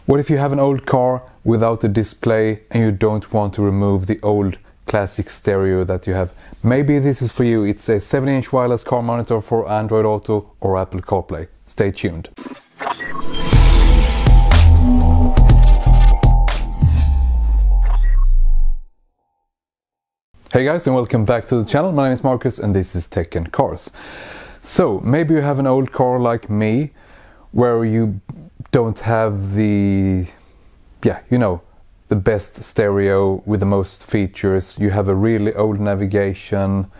What if you have an old car without a display and you don't want to remove the old classic stereo that you have? Maybe this is for you. It's a 7-inch wireless car monitor for Android Auto or Apple CarPlay. Stay tuned. Hey guys, and welcome back to the channel. My name is Marcus and this is Tech and Cars. So maybe you have an old car like me where you don't have the best stereo with the most features. You have a really old navigation,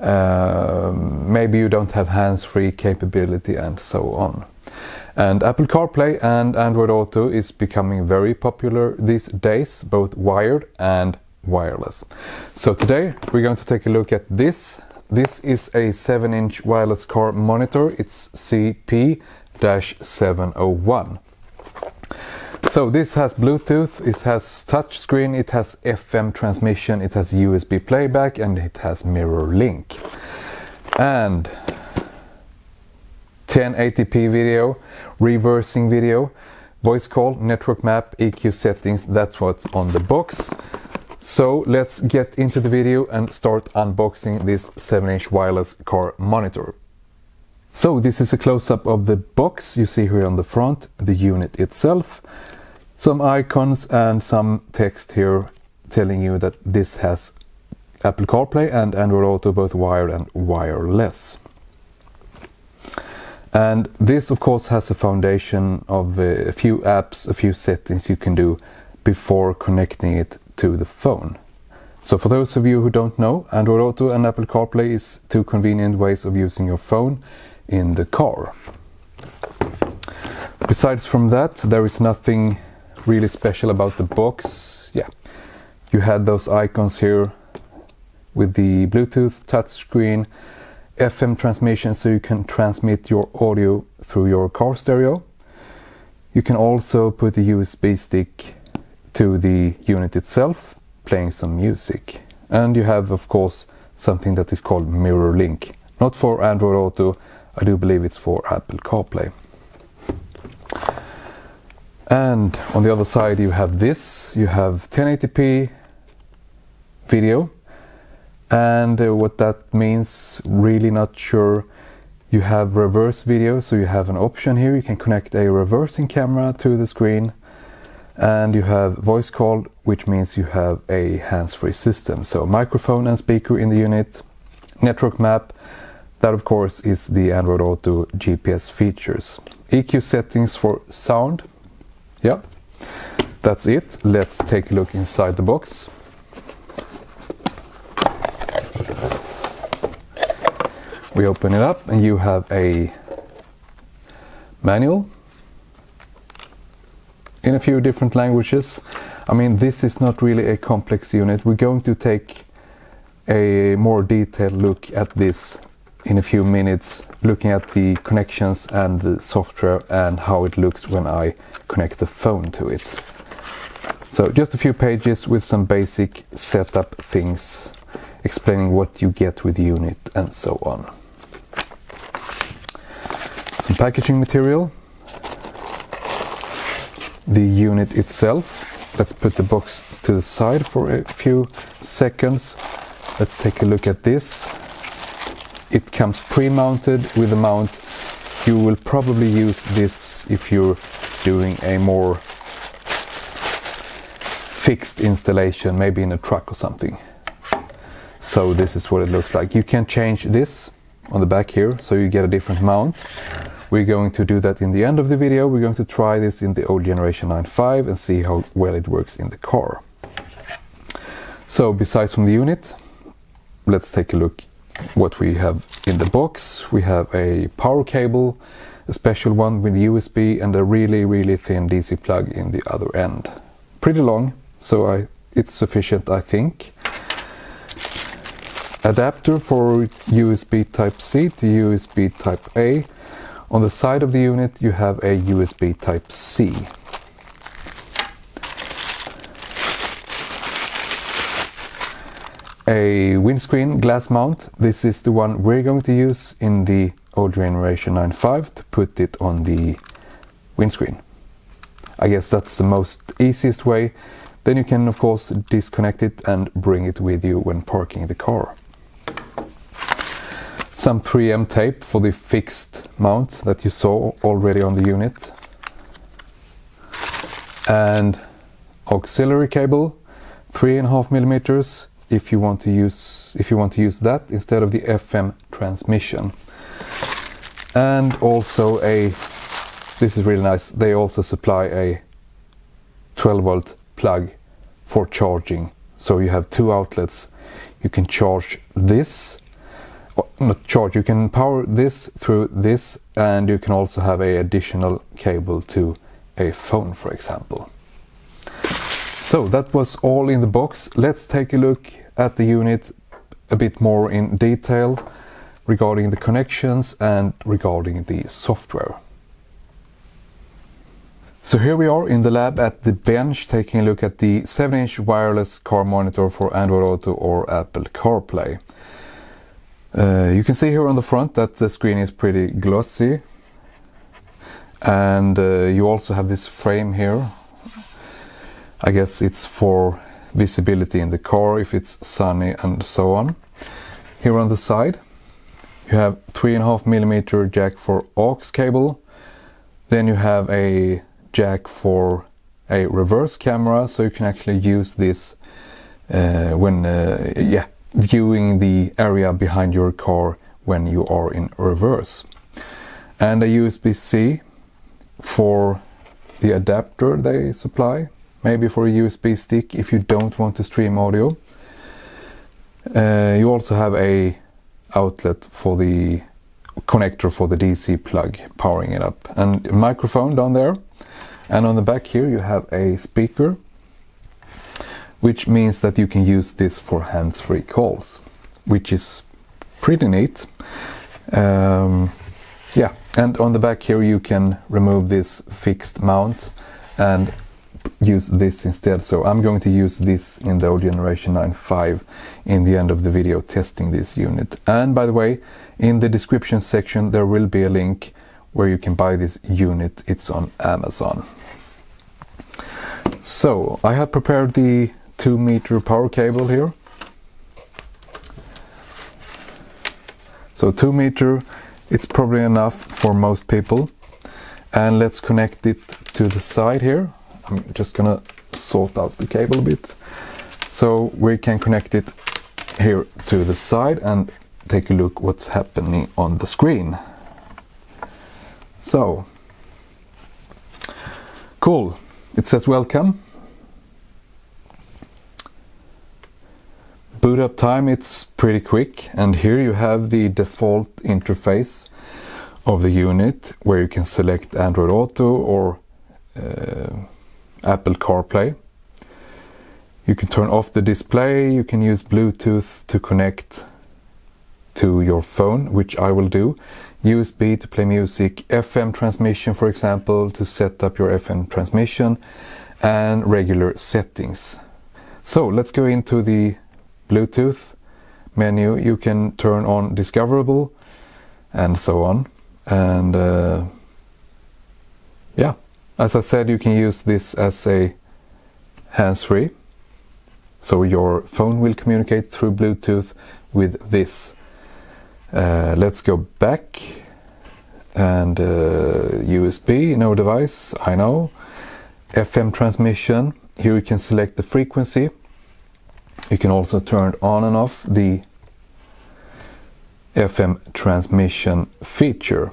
maybe you don't have hands-free capability and so on. And Apple CarPlay and Android Auto is becoming very popular these days, both wired and wireless. So today we're going to take a look at this. This is a 7-inch wireless car monitor. It's CP-701. So this has Bluetooth, it has touchscreen, it has FM transmission, it has USB playback, and it has mirror link. And 1080p video, reversing video, voice call, network map, EQ settings, that's what's on the box. So let's get into the video and start unboxing this 7-inch wireless car monitor. So this is a close-up of the box. You see here on the front the unit itself, some icons and some text here telling you that this has Apple CarPlay and Android Auto, both wired and wireless. And this of course has a foundation of a few apps, a few settings you can do before connecting it to the phone. So for those of you who don't know, Android Auto and Apple CarPlay is two convenient ways of using your phone in the car. Besides from that, there is nothing really special about the box. Yeah, you had those icons here with the Bluetooth touchscreen, FM transmission, so you can transmit your audio through your car stereo. You can also put a USB stick to the unit itself, playing some music. And you have of course something that is called mirror link. Not for Android Auto, I do believe it's for Apple CarPlay. And on the other side you have this, you have 1080p video, and what that means, really not sure. You have reverse video, so you have an option here, you can connect a reversing camera to the screen, and you have voice call, which means you have a hands-free system, so microphone and speaker in the unit, network map. That of course is the Android Auto GPS features. EQ settings for sound. Yeah, that's it. Let's take a look inside the box. We open it up and you have a manual in a few different languages. I mean, this is not really a complex unit. We're going to take a more detailed look at this in a few minutes, looking at the connections and the software and how it looks when I connect the phone to it. So just a few pages with some basic setup things, explaining what you get with the unit and so on. Some packaging material. The unit itself. Let's put the box to the side for a few seconds. Let's take a look at this. It comes pre-mounted with a mount. You will probably use this if you're doing a more fixed installation, maybe in a truck or something. So this is what it looks like. You can change this on the back here, so you get a different mount. We're going to do that in the end of the video. We're going to try this in the old generation 9.5 and see how well it works in the car. So besides from the unit, let's take a look what we have in the box. We have a power cable, a special one with USB, and a really thin DC plug in the other end. Pretty long, so it's sufficient, I think. Adapter for USB Type-C to USB Type-A. On the side of the unit you have a USB Type-C. A windscreen glass mount. This is the one we're going to use in the old generation 9.5 to put it on the windscreen. I guess that's the most easiest way. Then you can of course disconnect it and bring it with you when parking the car. Some 3M tape for the fixed mount that you saw already on the unit. And auxiliary cable, 3.5 millimeters if you want to use that instead of the FM transmission. And also this is really nice, they also supply a 12-volt plug for charging. So you have two outlets. You can charge this, you can power this through this, and you can also have an additional cable to a phone, for example. So that was all in the box. Let's take a look at the unit a bit more in detail regarding the connections and regarding the software. So here we are in the lab at the bench, taking a look at the 7-inch wireless car monitor for Android Auto or Apple CarPlay. You can see here on the front that the screen is pretty glossy, and you also have this frame here. I guess it's for visibility in the car if it's sunny and so on. Here on the side you have 3.5 millimeter jack for aux cable. Then you have a jack for a reverse camera, so you can actually use this when viewing the area behind your car when you are in reverse. And a USB-C for the adapter they supply, maybe for a USB stick if you don't want to stream audio. You also have a outlet for the connector for the DC plug powering it up, and a microphone down there. And on the back here you have a speaker, which means that you can use this for hands-free calls, which is pretty neat. And on the back here you can remove this fixed mount and use this instead. So I'm going to use this in the Generation 9.5 in the end of the video testing this unit. And by the way, in the description section there will be a link where you can buy this unit. It's on Amazon. So I have prepared the 2-meter power cable here. So 2 meter, it's probably enough for most people. And let's connect it to the side here. I'm just gonna sort out the cable a bit. So we can connect it here to the side and take a look what's happening on the screen. So, cool. It says welcome. Boot up time, it's pretty quick, and here you have the default interface of the unit where you can select Android Auto or Apple CarPlay. You can turn off the display, you can use Bluetooth to connect to your phone, which I will do. USB to play music, FM transmission, for example, to set up your FM transmission, and regular settings. So let's go into the Bluetooth menu. You can turn on discoverable and so on. And as I said, you can use this as a hands-free. So your phone will communicate through Bluetooth with this. Let's go back, and USB, no device, I know. FM transmission, here you can select the frequency. You can also turn on and off the FM transmission feature.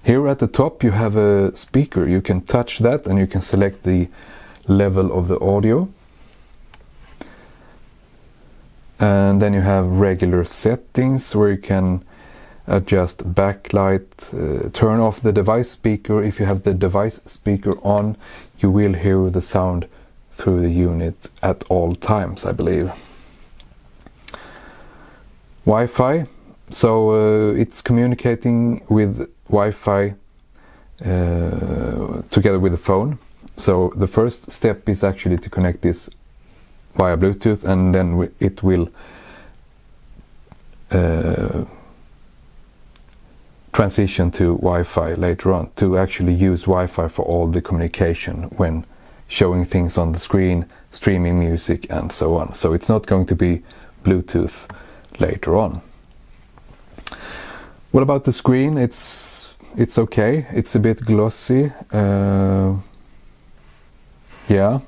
Here at the top you have a speaker. You can touch that and you can select the level of the audio. And then you have regular settings where you can adjust backlight, turn off the device speaker. If you have the device speaker on, you will hear the sound through the unit at all times, I believe. Wi-Fi, so it's communicating with Wi-Fi together with the phone. So the first step is actually to connect this via Bluetooth, and then it transition to Wi-Fi later on, to actually use Wi-Fi for all the communication when showing things on the screen, streaming music and so on. So it's not going to be Bluetooth later on. What about the screen? It's okay. It's a bit glossy. Yeah,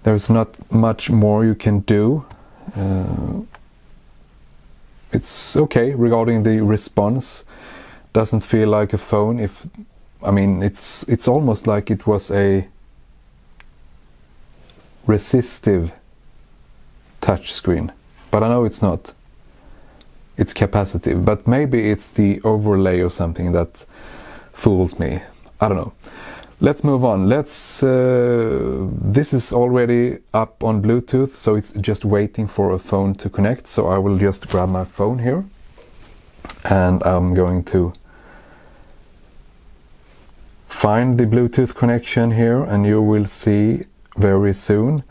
there's not much more you can do. It's okay regarding the response. Doesn't feel like a phone. It's almost like it was a resistive touch screen, but I know it's not. It's capacitive, but maybe it's the overlay or something that fools me. I don't know. Let's move on. This is already up on Bluetooth, so it's just waiting for a phone to connect. So I will just grab my phone here and I'm going to find the Bluetooth connection here, and you will see very soon.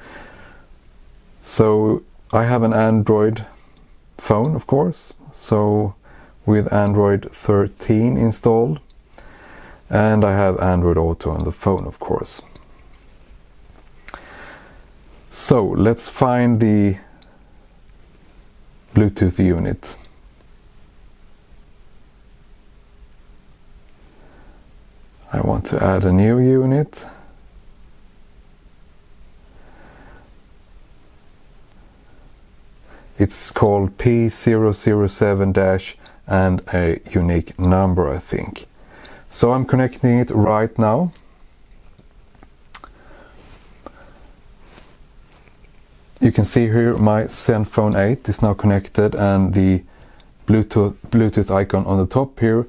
So I have an Android phone, of course, so with Android 13 installed, and I have Android Auto on the phone, of course. So let's find the Bluetooth unit. I want to add a new unit. It's called P007- and a unique number, I think. So I'm connecting it right now. You can see here my Zenfone 8 is now connected, and the Bluetooth icon on the top here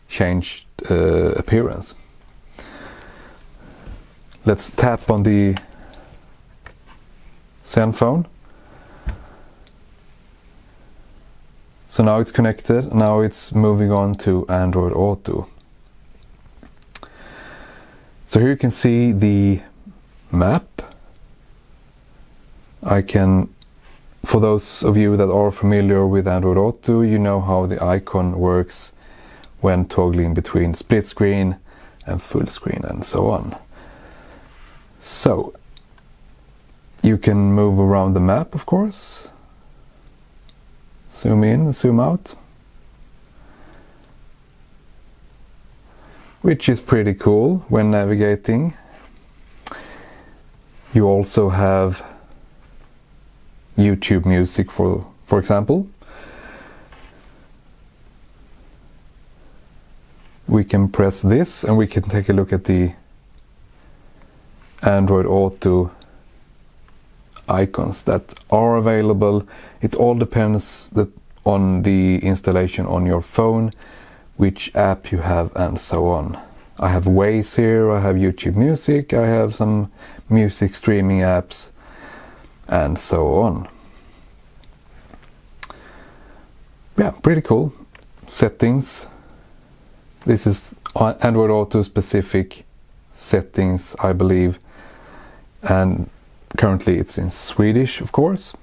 changed appearance. Let's tap on the Zenfone. So now it's connected. Now it's moving on to Android Auto. So here you can see the map. For those of you that are familiar with Android Auto, you know how the icon works when toggling between split screen and full screen and so on. So you can move around the map, of course. Zoom in and zoom out, which is pretty cool when navigating. You also have YouTube Music, for example. We can press this and we can take a look at the Android Auto icons that are available. It all depends on the installation on your phone, which app you have and so on. I have Waze here, I have YouTube Music, I have some music streaming apps and so on. Yeah, pretty cool. Settings. This is Android Auto specific settings, I believe, and currently it's in Swedish, of course,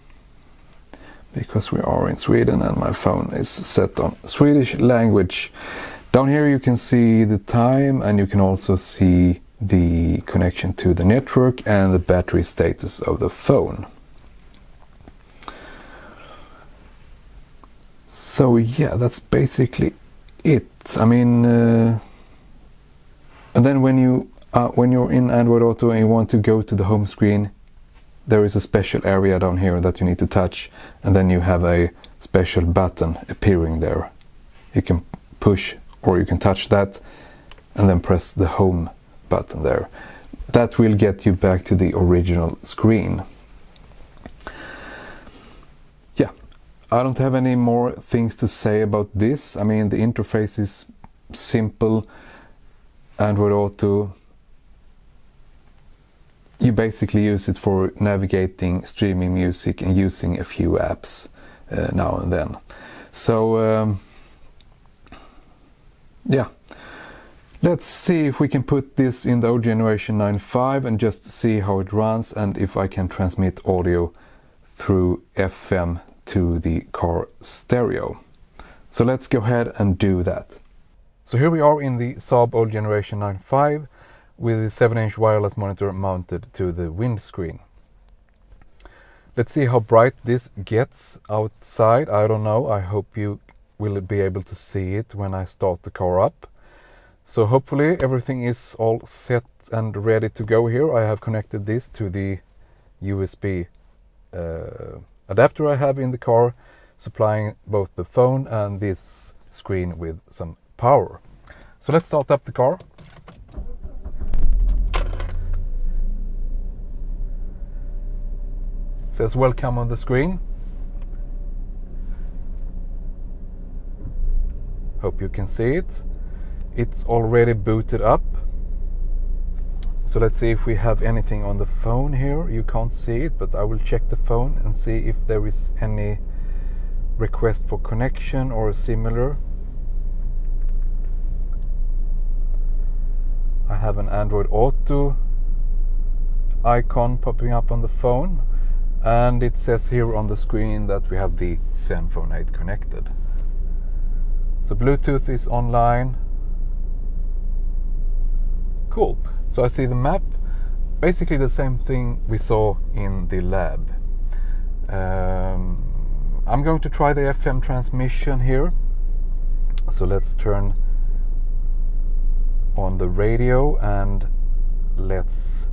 because we are in Sweden and my phone is set on Swedish language. Down here you can see the time, and you can also see the connection to the network and the battery status of the phone. So yeah, that's basically it. And then when you're in Android Auto and you want to go to the home screen, there is a special area down here that you need to touch, and then you have a special button appearing there. You can push or you can touch that and then press the home button there. That will get you back to the original screen. Yeah, I don't have any more things to say about this. The interface is simple. Android Auto, you basically use it for navigating, streaming music and using a few apps now and then. So yeah, let's see if we can put this in the old generation 9.5 and just see how it runs, and if I can transmit audio through FM to the car stereo. So let's go ahead and do that. So here we are in the Saab old generation 9.5 with a 7-inch wireless monitor mounted to the windscreen. Let's see how bright this gets outside. I don't know. I hope you will be able to see it when I start the car up. So hopefully everything is all set and ready to go here. I have connected this to the USB adapter I have in the car, supplying both the phone and this screen with some power. So let's start up the car. It says welcome on the screen. Hope you can see it. It's already booted up. So let's see if we have anything on the phone here. You can't see it, but I will check the phone and see if there is any request for connection or similar. I have an Android Auto icon popping up on the phone, and it says here on the screen that we have the Zenfone 8 connected. So Bluetooth is online. Cool. So I see the map, basically the same thing we saw in the lab. I'm going to try the FM transmission here. So let's turn on the radio and let's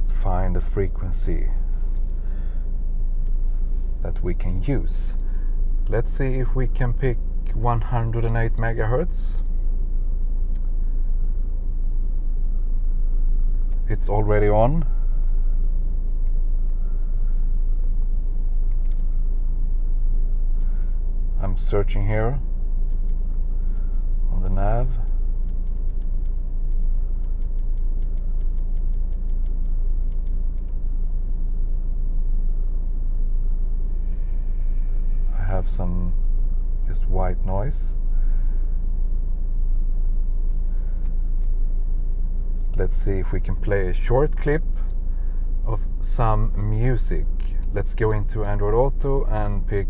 find a frequency that we can use. Let's see if we can pick 108 megahertz. It's already on. I'm searching here on the nav. I have some just white noise. Let's see if we can play a short clip of some music. Let's go into Android Auto and pick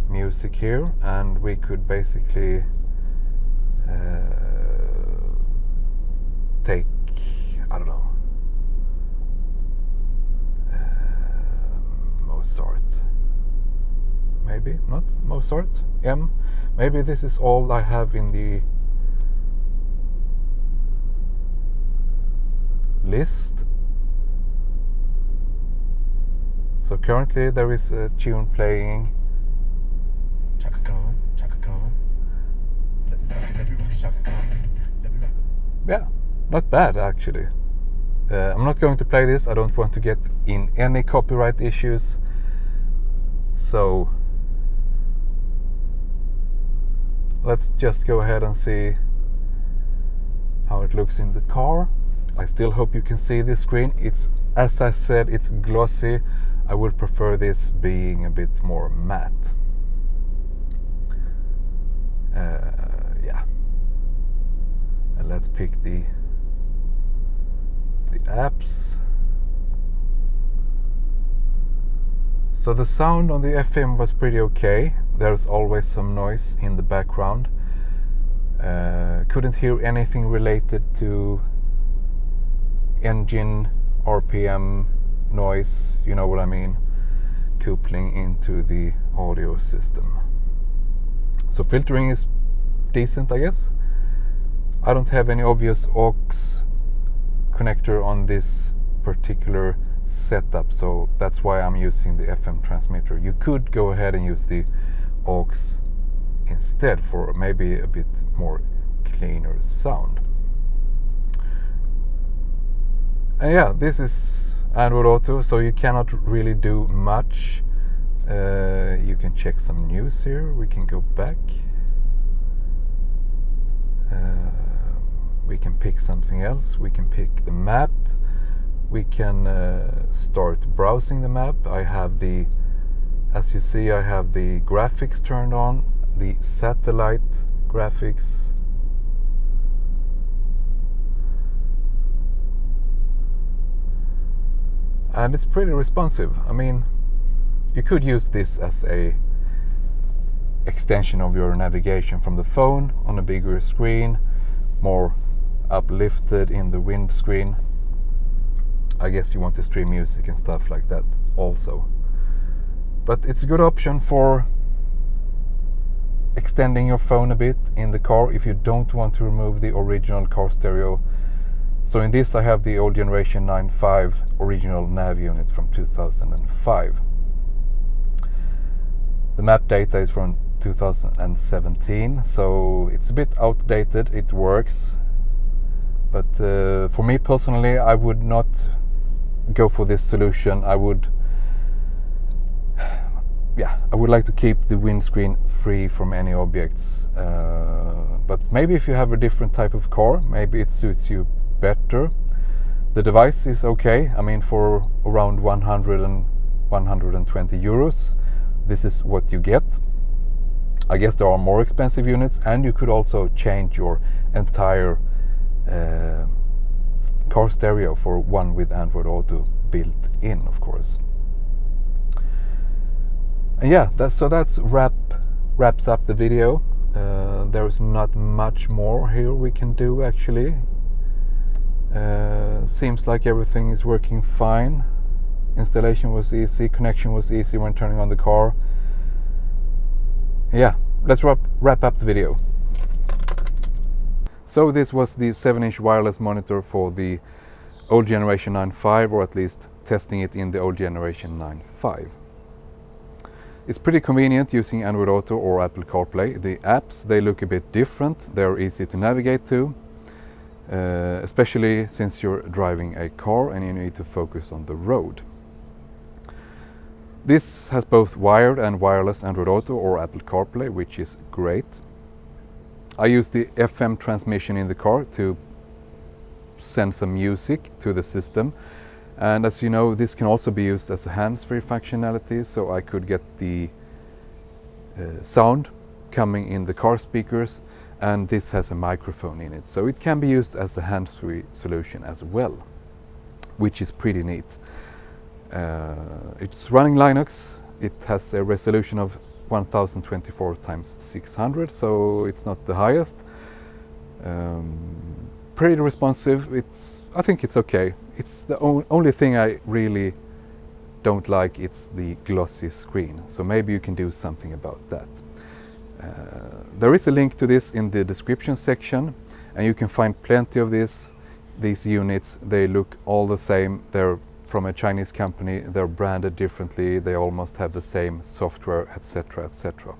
music here, and we could basically take, I don't know, Mozart. Maybe not Mozart. Maybe this is all I have in the list. So currently there is a tune playing. Yeah, not bad actually. I'm not going to play this. I don't want to get in any copyright issues. So let's just go ahead and see how it looks in the car. I still hope you can see this screen. It's, as I said, it's glossy. I would prefer this being a bit more matte. Yeah. And let's pick the apps. So the sound on the FM was pretty okay. There's always some noise in the background. Couldn't hear anything related to engine, RPM, noise, you know what I mean, coupling into the audio system. So filtering is decent, I guess. I don't have any obvious aux connector on this particular setup, so that's why I'm using the FM transmitter. You could go ahead and use the aux instead for maybe a bit more cleaner sound. And yeah, this is Android Auto, so you cannot really do much. You can check some news here. We can go back. We can pick something else. We can pick the map. We can start browsing the map. I have the, as you see, I have the graphics turned on, the satellite graphics. And it's pretty responsive. I mean, you could use this as a extension of your navigation from the phone on a bigger screen, more uplifted in the windscreen. I guess you want to stream music and stuff like that also. But it's a good option for extending your phone a bit in the car if you don't want to remove the original car stereo. So in this I have the old generation 9.5 original nav unit from 2005. The map data is from 2017, so it's a bit outdated. It works, but for me personally, I would not go for this solution. I would like to keep the windscreen free from any objects, but maybe if you have a different type of car, maybe it suits you better. The device is okay. I mean, for around 100 and 120 euros, this is what you get. I guess there are more expensive units, and you could also change your entire car stereo for one with Android Auto built in, of course. And yeah, that wraps up the video. There is not much more here we can do actually. Seems like everything is working fine. Installation was easy, connection was easy when turning on the car. Yeah, let's wrap up the video. So this was the 7-inch wireless monitor for the old generation 9.5, or at least testing it in the old generation 9.5. It's pretty convenient using Android Auto or Apple CarPlay. The apps, they look a bit different. They're easy to navigate to, especially since you're driving a car and you need to focus on the road. This has both wired and wireless Android Auto or Apple CarPlay, which is great. I use the FM transmission in the car to send some music to the system. And as you know, this can also be used as a hands-free functionality, so I could get the sound coming in the car speakers, and this has a microphone in it. So it can be used as a hands-free solution as well, which is pretty neat. It's running Linux. It has a resolution of 1024 x 600, so it's not the highest. Pretty responsive. I think it's okay. It's the only thing I really don't like. It's the glossy screen. So maybe you can do something about that. There is a link to this in the description section, and you can find plenty of these units. They look all the same. They're from a Chinese company. They're branded differently. They almost have the same software, etc., etc.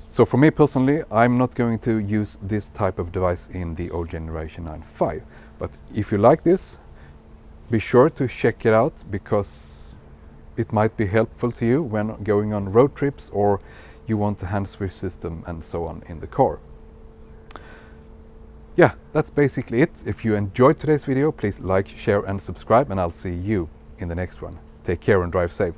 So for me personally, I'm not going to use this type of device in the old generation 9.5. But if you like this, be sure to check it out, because it might be helpful to you when going on road trips, or you want a hands-free system and so on in the car. Yeah, that's basically it. If you enjoyed today's video, please like, share and subscribe, and I'll see you in the next one. Take care and drive safe.